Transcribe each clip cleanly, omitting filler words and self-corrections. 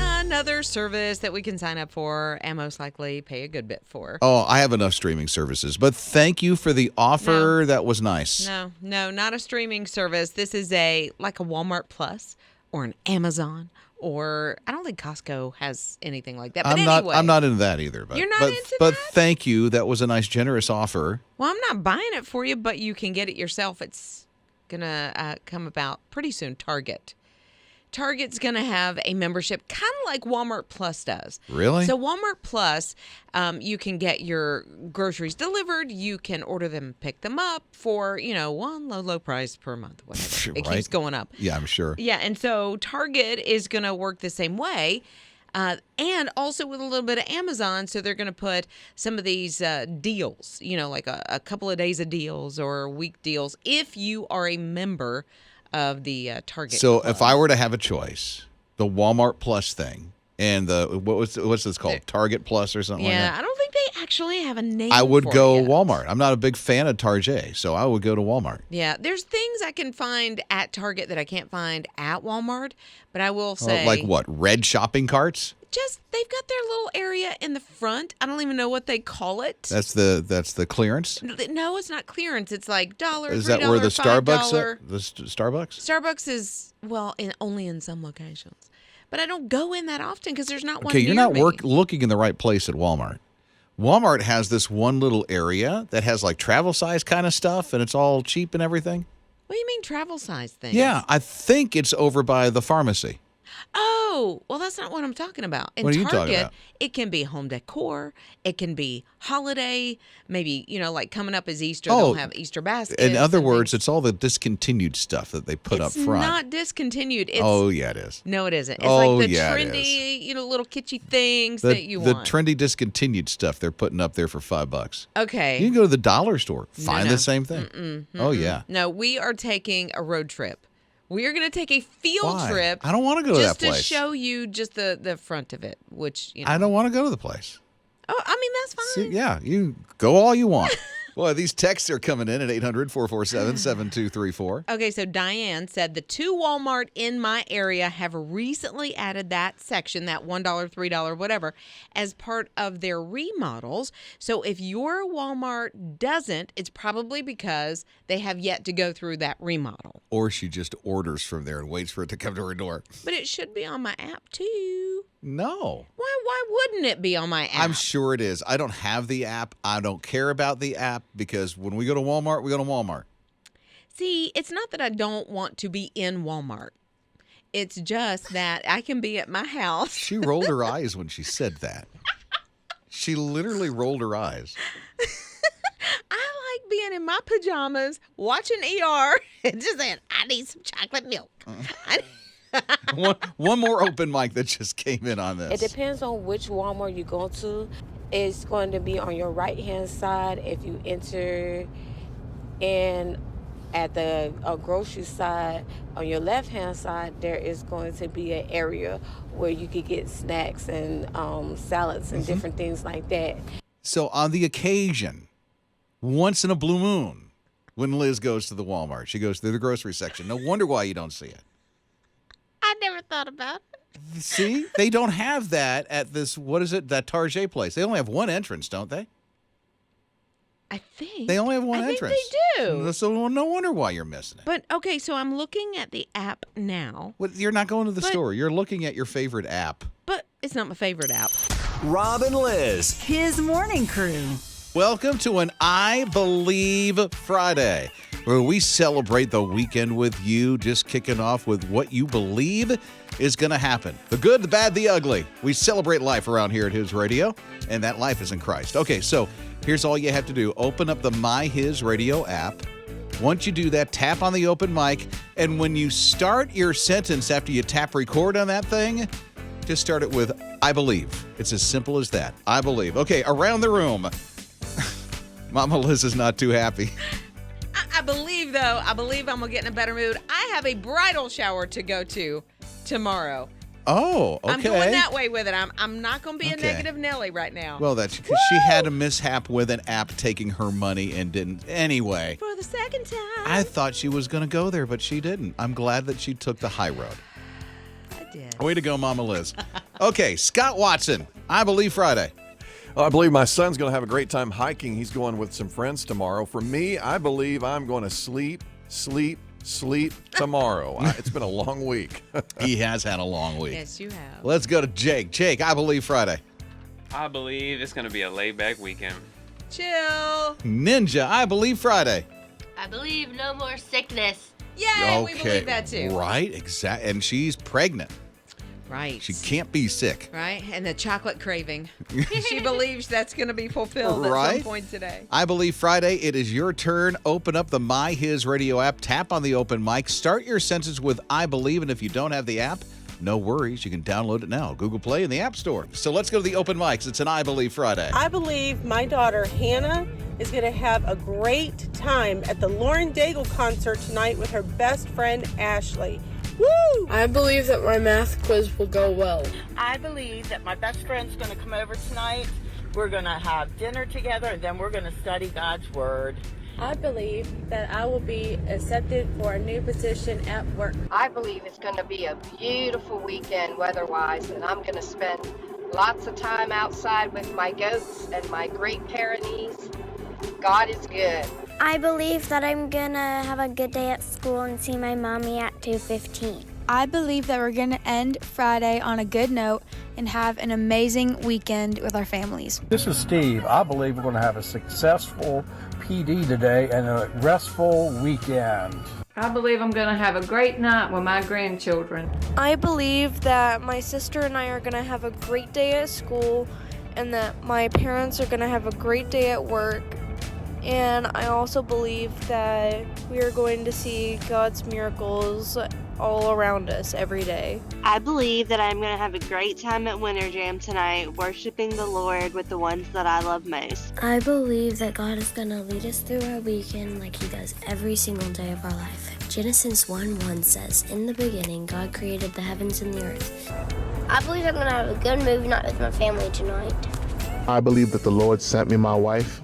Another service that we can sign up for and most likely pay a good bit for. Oh, I have enough streaming services, but thank you for the offer. That was nice. No, not a streaming service. This is like a Walmart Plus or an Amazon, or I don't think Costco has anything like that. But I'm not into that either. But, You're not into that? But thank you. That was a nice, generous offer. Well, I'm not buying it for you, but you can get it yourself. It's going to come about pretty soon. Target's going to have a membership kind of like Walmart Plus does. Really? So Walmart Plus, you can get your groceries delivered. You can order them, pick them up for, one low price per month, whatever. It keeps going up. Yeah, I'm sure. Yeah, and so Target is going to work the same way. And also with a little bit of Amazon, so they're going to put some of these deals, like a couple of days of deals or week deals if you are a member of the Target So Club. if I were to have a choice, the Walmart Plus thing and what's this called? Target Plus or something like that? Yeah, I don't think they actually have a name I would for go it yet. Walmart. I'm not a big fan of Target, so I would go to Walmart. Yeah, there's things I can find at Target that I can't find at Walmart, but I will say... Like what? Red shopping carts? They've got their little area in the front. I don't even know what they call it. That's the clearance? No, it's not clearance. It's like $1, Is $3, that where the Starbucks $5. Starbucks? Starbucks is, only in some locations. But I don't go in that often because there's not one Okay, you're near not me. looking in the right place at Walmart. Walmart has this one little area that has like travel size kind of stuff, and it's all cheap and everything. What do you mean travel size things? Yeah, I think it's over by the pharmacy. Oh, well, that's not what I'm talking about. In What are you Target, talking about? it can be home decor. It can be holiday. Maybe, like coming up is Easter. Oh, They'll have Easter baskets. In other and words, things. it's all the discontinued stuff that they put up front. It's not discontinued. It's, Oh, yeah, it is. No, it isn't. It's Oh, like the yeah, it trendy, little kitschy things The that you want. trendy discontinued stuff they're putting up there for $5. Okay. You can go to the dollar store, find No. the same thing. Oh, yeah. No, we are taking a road trip. We are going to take a field Why? trip. I don't want to go to that place. Just to show you just the front of it, which, I don't want to go to the place. Oh, I mean, that's fine. See, yeah, you go all you want. Boy, these texts are coming in at 800-447-7234. Okay, so Diane said the two Walmart in my area have recently added that section, that $1, $3, whatever, as part of their remodels. So if your Walmart doesn't, it's probably because they have yet to go through that remodel. Or she just orders from there and waits for it to come to her door. But it should be on my app, too. No. Why wouldn't it be on my app? I'm sure it is. I don't have the app. I don't care about the app because when we go to Walmart, we go to Walmart. See, it's not that I don't want to be in Walmart. It's just that I can be at my house. She rolled her eyes when she said that. She literally rolled her eyes. I like being in my pajamas, watching ER, and just saying, I need some chocolate milk. One more open mic that just came in on this. It depends on which Walmart you go to. It's going to be on your right-hand side. If you enter in at the grocery side, on your left-hand side, there is going to be an area where you could get snacks and salads and different things like that. So on the occasion, once in a blue moon, when Liz goes to the Walmart, she goes through the grocery section. No wonder why you don't see it. I never thought about it. See, they don't have that at this, that Target place. They only have one entrance, don't they? I think. They only have one I entrance. think they do. So no wonder why you're missing it. But, okay, so I'm looking at the app now. Well, you're not going to the store. You're looking at your favorite app. But it's not my favorite app. Rob and Liz. His morning crew. Welcome to an I Believe Friday, where we celebrate the weekend with you, just kicking off with what you believe is going to happen. The good, the bad, the ugly. We celebrate life around here at His Radio, and that life is in Christ. Okay, so here's all you have to do. Open up the My HISRadio app. Once you do that, tap on the open mic, and when you start your sentence after you tap record on that thing, just start it with, I believe. It's as simple as that. I believe. Okay, around the room. Mama Liz is not too happy. I believe, though, I'm going to get in a better mood. I have a bridal shower to go to tomorrow. Oh, okay. I'm going that way with it. I'm not going to be a Okay. negative Nelly right now. Well, that's because she had a mishap with an app taking her money and didn't. Anyway, For the second time. I thought she was going to go there, but she didn't. I'm glad that she took the high road. I did. Way to go, Mama Liz. Okay, Scott Watson, I Believe Friday. Well, I believe my son's going to have a great time hiking. He's going with some friends tomorrow. For me, I believe I'm going to sleep tomorrow. It's been a long week. He has had a long week. Yes, you have. Let's go to Jake. Jake, I Believe Friday. I believe it's going to be a laid-back weekend. Chill. Ninja, I Believe Friday. I believe no more sickness. Yay, we believe that too. Right, exactly. And she's pregnant. Right. She can't be sick. Right? And the chocolate craving. She believes that's going to be fulfilled at Right? some point today. I Believe Friday. It is your turn. Open up the My HISRadio app. Tap on the open mic. Start your sentence with I Believe. And if you don't have the app, no worries. You can download it now. Google Play and the App Store. So let's go to the open mics. It's an I Believe Friday. I believe my daughter Hannah is going to have a great time at the Lauren Daigle concert tonight with her best friend Ashley. Woo! I believe that my math quiz will go well. I believe that my best friend's going to come over tonight. We're going to have dinner together, and then we're going to study God's Word. I believe that I will be accepted for a new position at work. I believe it's going to be a beautiful weekend weather-wise, and I'm going to spend lots of time outside with my goats and my great Pyrenees. God is good. I believe that I'm going to have a good day at school and see my mommy at 2:15. I believe that we're going to end Friday on a good note and have an amazing weekend with our families. This is Steve. I believe we're going to have a successful PD today and a restful weekend. I believe I'm going to have a great night with my grandchildren. I believe that my sister and I are going to have a great day at school and that my parents are going to have a great day at work. And I also believe that we are going to see God's miracles all around us every day. I believe that I'm going to have a great time at Winter Jam tonight, worshiping the Lord with the ones that I love most. I believe that God is going to lead us through our weekend like He does every single day of our life. Genesis 1:1 says, "In the beginning, God created the heavens and the earth." I believe I'm going to have a good movie night with my family tonight. I believe that the Lord sent me my wife,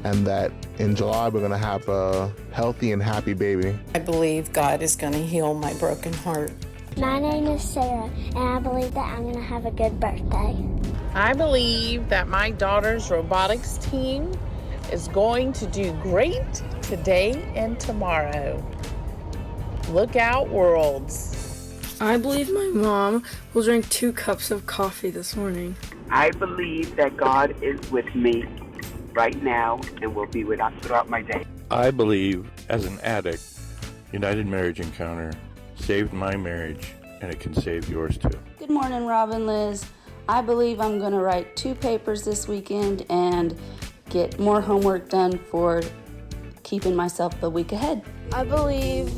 and that in July we're going to have a healthy and happy baby. I believe God is going to heal my broken heart. My name is Sarah, and I believe that I'm going to have a good birthday. I believe that my daughter's robotics team is going to do great today and tomorrow. Look out, worlds. I believe my mom will drink 2 cups of coffee this morning. I believe that God is with me right now and will be with us throughout my day. I believe, as an addict, United Marriage Encounter saved my marriage, and it can save yours too. Good morning, Robin, Liz. I believe I'm going to write 2 papers this weekend and get more homework done for keeping myself the week ahead. I believe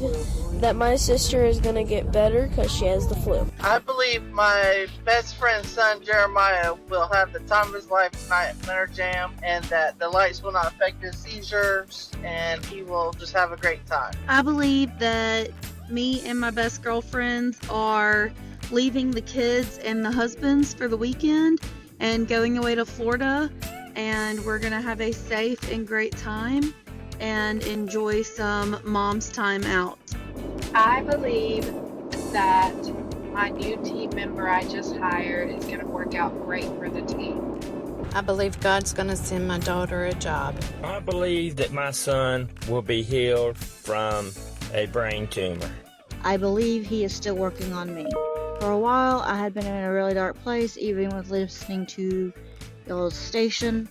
that my sister is going to get better because she has the flu. I believe my best friend's son Jeremiah will have the time of his life tonight at Winter Jam, and that the lights will not affect his seizures, and he will just have a great time. I believe that me and my best girlfriends are leaving the kids and the husbands for the weekend and going away to Florida, and we're going to have a safe and great time and enjoy some mom's time out. I believe that my new team member I just hired is going to work out great for the team. I believe God's going to send my daughter a job. I believe that my son will be healed from a brain tumor. I believe He is still working on me. For a while, I had been in a really dark place, even with listening to y'all's station.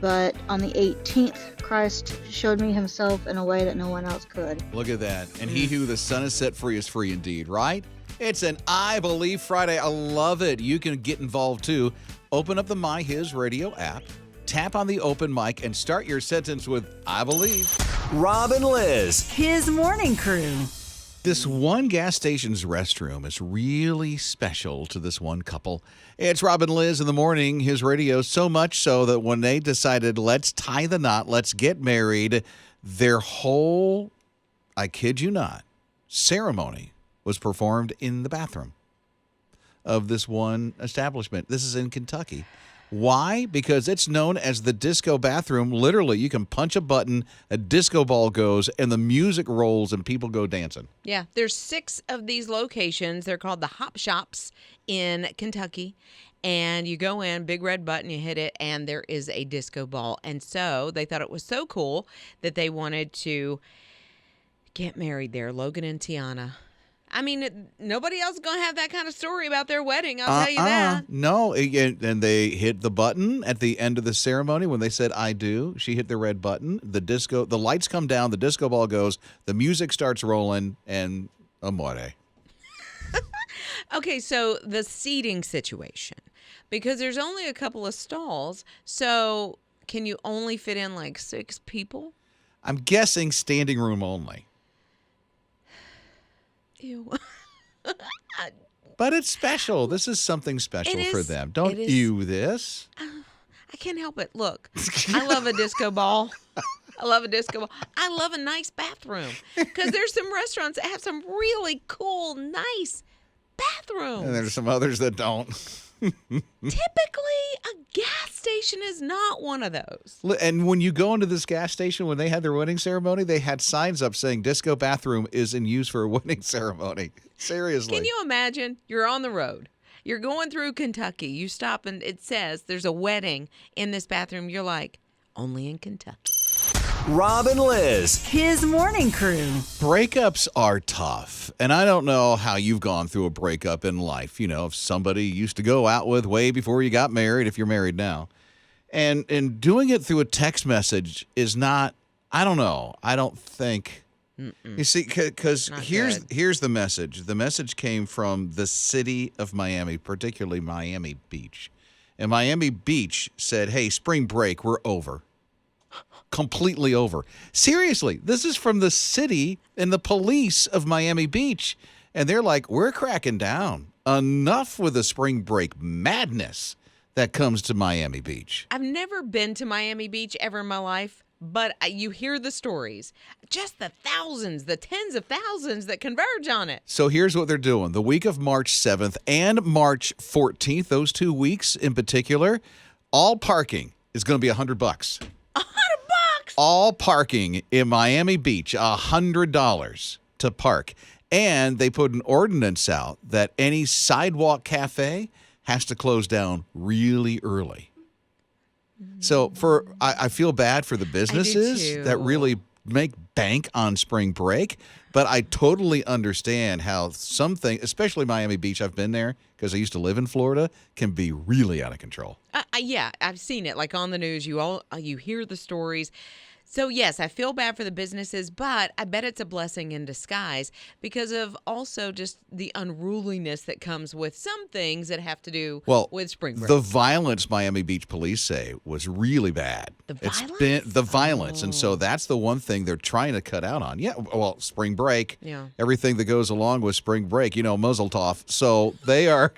But on the 18th, Christ showed me Himself in a way that no one else could. Look at that. And he who the Son has set free is free indeed, right? It's an I Believe Friday. I love it. You can get involved too. Open up the My HISRadio app, tap on the open mic, and start your sentence with I believe. Rob and Liz. His morning crew. This one gas station's restroom is really special to this one couple. It's Rob and Liz in the morning, his radio, so much so that when they decided, let's tie the knot, let's get married, their whole, I kid you not, ceremony was performed in the bathroom. of this one establishment. This is in Kentucky. Why? Because it's known as the disco bathroom. Literally, you can punch a button, a disco ball goes, and the music rolls, and people go dancing. Yeah, there's 6 of these locations. They're called the Hop Shops in Kentucky. And you go in, big red button, you hit it, and there is a disco ball. And so they thought it was so cool that they wanted to get married there, Logan and Tiana. I mean, nobody else is going to have that kind of story about their wedding, I'll tell you that. No, and they hit the button at the end of the ceremony when they said, I do. She hit the red button. The lights come down, the disco ball goes, the music starts rolling, and amore. Okay, so the seating situation, because there's only a couple of stalls, so can you only fit in like 6 people? I'm guessing standing room only. Ew. But it's special. This is something special for them. Don't ew this. I can't help it. Look, I love a disco ball. I love a disco ball. I love a nice bathroom because there's some restaurants that have some really cool, nice bathrooms. And there's some others that don't. Typically, a gas station is not one of those. And when you go into this gas station, when they had their wedding ceremony, they had signs up saying disco bathroom is in use for a wedding ceremony. Seriously. Can you imagine? You're on the road. You're going through Kentucky. You stop and it says there's a wedding in this bathroom. You're like, only in Kentucky. Rob and Liz. His morning crew. Breakups are tough. And I don't know how you've gone through a breakup in life. You know, if somebody you used to go out with way before you got married, if you're married now. And doing it through a text message is not, I don't know. I don't think. You see, because here's the message. The message came from the city of Miami, particularly Miami Beach. And Miami Beach said, hey, spring break, we're over. Completely over. Seriously, this is from the city and the police of Miami Beach. And they're like, we're cracking down. Enough with the spring break madness that comes to Miami Beach. I've never been to Miami Beach ever in my life, but you hear the stories. Just the thousands, the tens of thousands that converge on it. So here's what they're doing. The week of March 7th and March 14th, those 2 weeks in particular, all parking is going to be $100. All parking in Miami Beach, $100 to park. And they put an ordinance out that any sidewalk cafe has to close down really early. So I feel bad for the businesses that really make bank on spring break, but I totally understand how something, especially Miami Beach, I've been there because I used to live in Florida, can be really out of control. Yeah, I've seen it like on the news. You hear the stories. So, yes, I feel bad for the businesses, but I bet it's a blessing in disguise because of also just the unruliness that comes with some things that have to do with spring break. The violence, Miami Beach police say, was really bad. It's been the violence, and so that's the one thing they're trying to cut out on. Yeah, well, spring break, everything that goes along with spring break, Mazel tov. So they're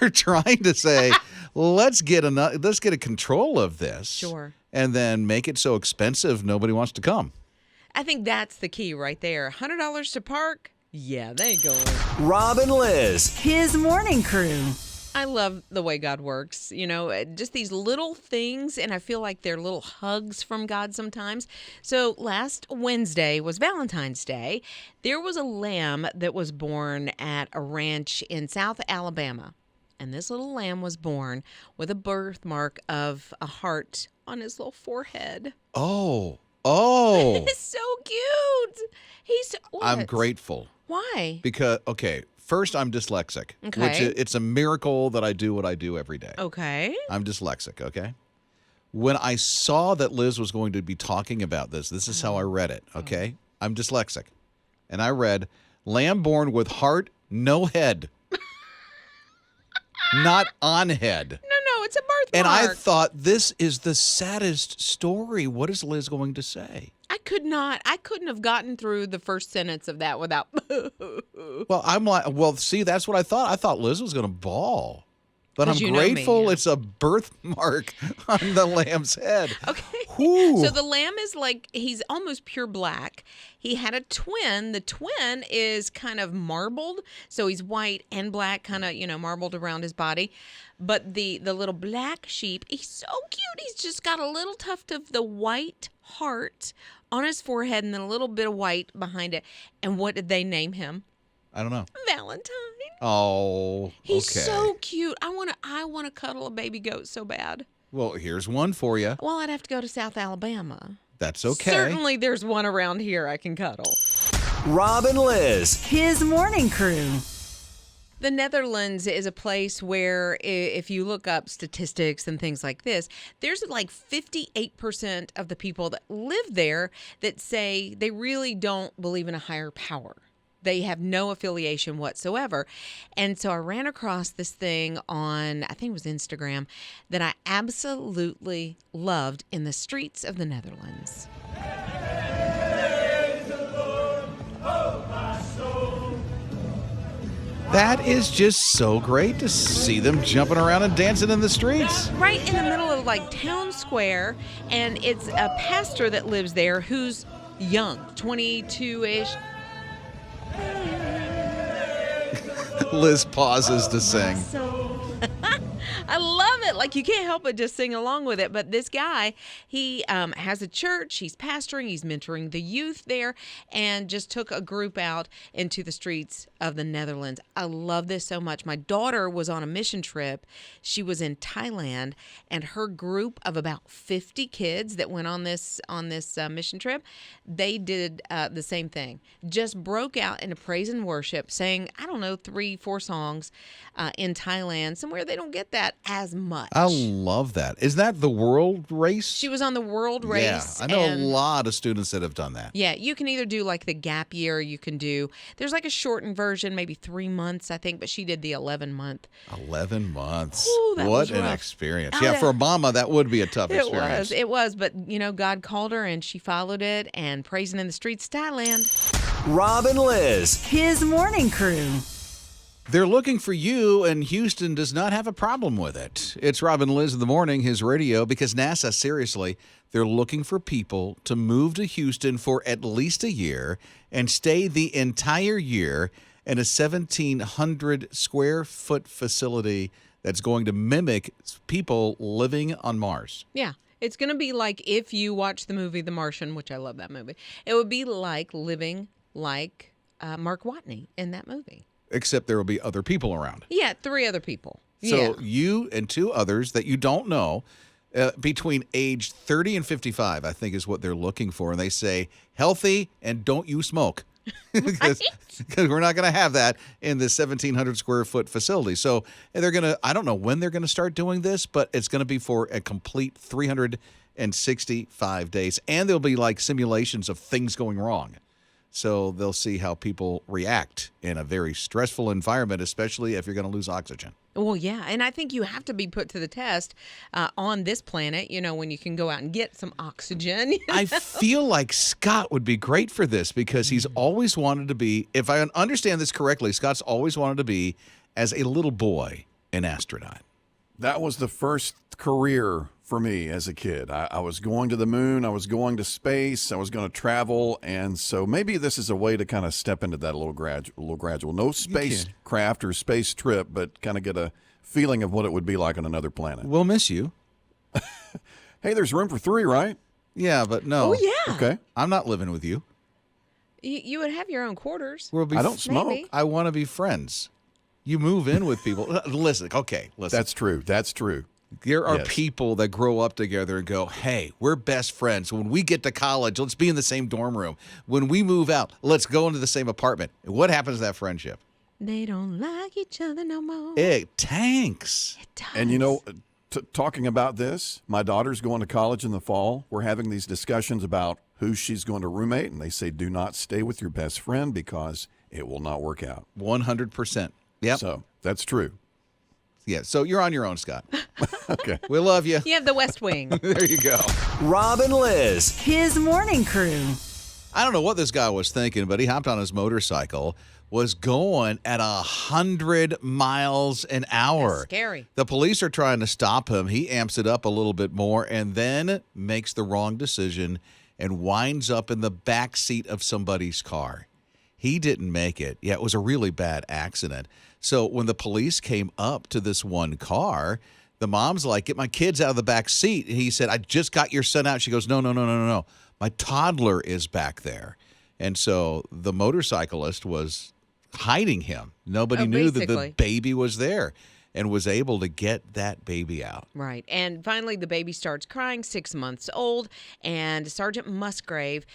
trying to say, let's get a control of this. Sure. And then make it so expensive nobody wants to come. I think that's the key right there. $100 to park? Yeah, they ain't going. Rob and Liz. His morning crew. I love the way God works, just these little things, and I feel like they're little hugs from God sometimes. So last Wednesday was Valentine's Day. There was a lamb that was born at a ranch in South Alabama. And this little lamb was born with a birthmark of a heart on his little forehead. Oh. It's so cute. I'm grateful. Why? Because, first, I'm dyslexic. Okay. Which it's a miracle that I do what I do every day. Okay. I'm dyslexic, okay? When I saw that Liz was going to be talking about this is how I read it, okay? I'm dyslexic. And I read, lamb born with heart, no head. Not on head. No, it's a birthmark. And I thought, this is the saddest story. What is Liz going to say? I couldn't have gotten through the first sentence of that without. Well, I'm like, see, that's what I thought. I thought Liz was going to bawl. But I'm 'Cause you know me, grateful yeah. it's a birthmark on the lamb's head. Okay. Whew. So the lamb is like, he's almost pure black. He had a twin. The twin is kind of marbled. So he's white and black, kind of, marbled around his body. But the little black sheep, he's so cute. He's just got a little tuft of the white heart on his forehead and then a little bit of white behind it. And what did they name him? I don't know. Valentine. Oh, He's okay. so cute. I want to cuddle a baby goat so bad. Well, here's one for you. Well, I'd have to go to South Alabama. That's okay. Certainly there's one around here I can cuddle. Rob and Liz. His morning crew. The Netherlands is a place where if you look up statistics and things like this, there's like 58% of the people that live there that say they really don't believe in a higher power. They have no affiliation whatsoever. And so I ran across this thing on, I think it was Instagram, that I absolutely loved in the streets of the Netherlands. That is just so great to see them jumping around and dancing in the streets. Right in the middle of like town square. And it's a pastor that lives there who's young, 22-ish. Liz pauses to sing. I love it. Like, you can't help but just sing along with it. But this guy, he has a church. He's pastoring. He's mentoring the youth there and just took a group out into the streets of the Netherlands. I love this so much. My daughter was on a mission trip. She was in Thailand, and her group of about 50 kids that went on this mission trip, they did the same thing. Just broke out into praise and worship, sang, 3-4 songs in Thailand, somewhere they don't get that as much. I love that. Is that the world race? She was on the world race. Yeah, I know a lot of students that have done that. Yeah, you can either do like the gap year, there's like a shortened version, maybe 3 months, I think, but she did the 11-month. 11 months. Ooh, that what was an rough. experience. Oh, Yeah, yeah. for a mama, that would be a tough experience. It was, but God called her and she followed it and praising in the streets, Thailand. Rob and Liz. His morning crew. They're looking for you, and Houston does not have a problem with it. It's Rob and Liz in the morning, his radio, because NASA, seriously, they're looking for people to move to Houston for at least a year and stay the entire year in a 1,700 square foot facility that's going to mimic people living on Mars. Yeah. It's going to be like if you watch the movie The Martian, which I love that movie. It would be like living like Mark Watney in that movie. Except there will be other people around. Yeah, 3 other people. So you and 2 others that you don't know, between age 30 and 55, I think is what they're looking for. And they say, healthy and don't you smoke. Because we're not going to have that in this 1,700 square foot facility. So they're going to, I don't know when they're going to start doing this, but it's going to be for a complete 365 days. And there'll be like simulations of things going wrong. So they'll see how people react in a very stressful environment, especially if you're going to lose oxygen. Well, yeah. And I think you have to be put to the test on this planet, when you can go out and get some oxygen. I feel like Scott would be great for this because he's always wanted to be, if I understand this correctly, Scott's always wanted to be, as a little boy, an astronaut. That was the first career for me as a kid. I was going to the moon. I was going to space. I was going to travel. And so maybe this is a way to kind of step into that a little gradual. No spacecraft or space trip, but kind of get a feeling of what it would be like on another planet. We'll miss you. Hey, there's room for 3, right? Yeah, but no. Oh, yeah. Okay. I'm not living with you. You would have your own quarters. I don't smoke. Maybe. I want to be friends. You move in with people. Listen. That's true. There are Yes. people that grow up together and go, hey, we're best friends. When we get to college, let's be in the same dorm room. When we move out, let's go into the same apartment. And what happens to that friendship? They don't like each other no more. It tanks. It does. And talking about this, my daughter's going to college in the fall. We're having these discussions about who she's going to roommate. And they say, do not stay with your best friend because it will not work out. 100%. Yep. So that's true. Yeah, so you're on your own, Scott. Okay. We love you. You have the West Wing. There you go. Rob and Liz. His morning crew. I don't know what this guy was thinking, but he hopped on his motorcycle, was going at 100 miles an hour. That's scary. The police are trying to stop him. He amps it up a little bit more and then makes the wrong decision and winds up in the back seat of somebody's car. He didn't make it. Yeah, it was a really bad accident. So when the police came up to this one car, the mom's like, get my kids out of the back seat. And he said, I just got your son out. She goes, no. My toddler is back there. And so the motorcyclist was hiding him. Nobody knew that the baby was there and was able to get that baby out. Right. And finally, the baby starts crying, 6 months old, and Sergeant Musgrave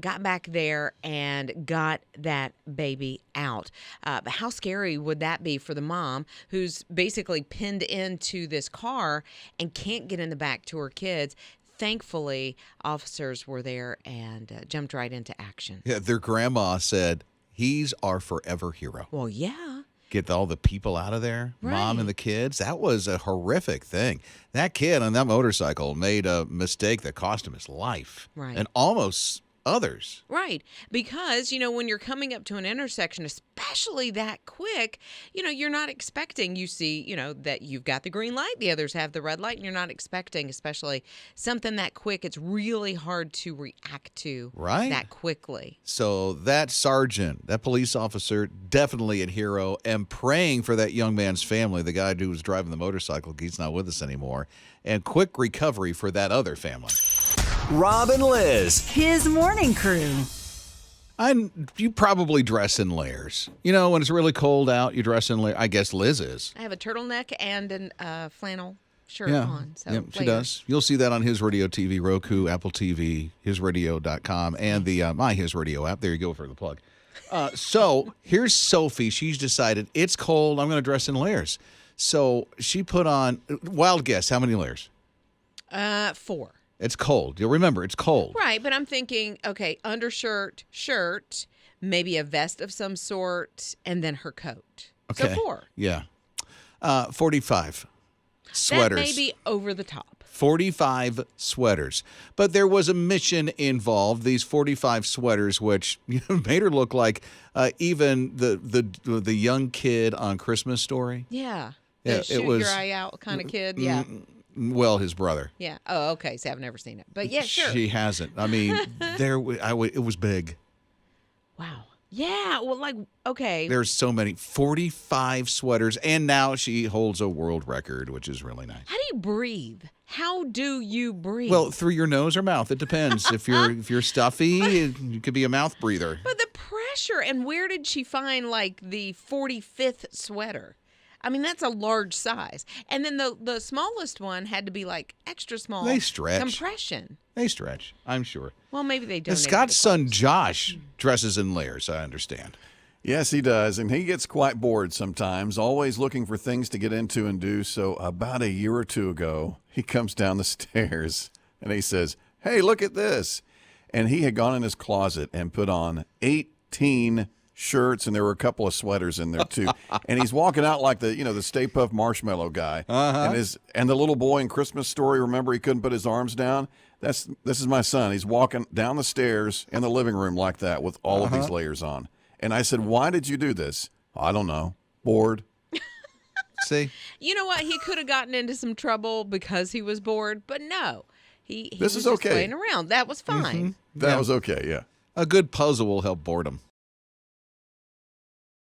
got back there and got that baby out. But how scary would that be for the mom who's basically pinned into this car and can't get in the back to her kids? Thankfully, officers were there and jumped right into action. Yeah, their grandma said, he's our forever hero. Well, yeah. Get all the people out of there, Right. mom and the kids. That was a horrific thing. That kid on that motorcycle made a mistake that cost him his life. Right. And almost others. Right. Because, when you're coming up to an intersection, especially that quick, you're not expecting, you see, that you've got the green light, the others have the red light, and you're not expecting, especially something that quick. It's really hard to react to that quickly. So that sergeant, that police officer, definitely a hero, and praying for that young man's family, the guy who was driving the motorcycle. He's not with us anymore. And quick recovery for that other family. Rob and Liz. His morning crew. You probably dress in layers. When it's really cold out, you dress in layers. I guess Liz is. I have a turtleneck and a flannel shirt on. So yep, she does. You'll see that on His Radio TV, Roku, Apple TV, HisRadio.com, and the My His Radio app. There you go for the plug. So here's Sophie. She's decided it's cold. I'm going to dress in layers. So she put on, wild guess, how many layers? 4. It's cold. You'll remember, it's cold. Right, but I'm thinking, okay, undershirt, shirt, maybe a vest of some sort, and then her coat. Okay. So 4. Yeah. 45 sweaters. That may be over the top. 45 sweaters. But there was a mission involved, these 45 sweaters, which made her look like even the young kid on Christmas Story. Yeah. Yeah, Shoot your eye out kind of kid. Yeah. Well, his brother. Yeah. Oh, okay. So I've never seen it. But yeah, sure. She hasn't. I mean, it was big. Wow. Yeah. Well, okay. There's so many. 45 sweaters. And now she holds a world record, which is really nice. How do you breathe? How do you breathe? Well, through your nose or mouth. It depends. If you're stuffy, you could be a mouth breather. But the pressure. And where did she find the 45th sweater? I mean, that's a large size. And then the smallest one had to be extra small. They stretch. Compression. They stretch, I'm sure. Well, maybe they don't. Scott's son Josh dresses in layers, I understand. Yes, he does. And he gets quite bored sometimes, always looking for things to get into and do. So about a year or two ago, he comes down the stairs and he says, "Hey, look at this." And he had gone in his closet and put on 18 shirts, and there were a couple of sweaters in there too. And he's walking out like the Stay Puft Marshmallow guy. And the little boy in Christmas Story, remember he couldn't put his arms down? This is my son. He's walking down the stairs in the living room like that with all of these layers on. And I said, "Why did you do this?" "I don't know. Bored." See? You know what? He could have gotten into some trouble because he was bored, but no. He This was is just okay. playing around. That was fine. That was okay, yeah. A good puzzle will help boredom.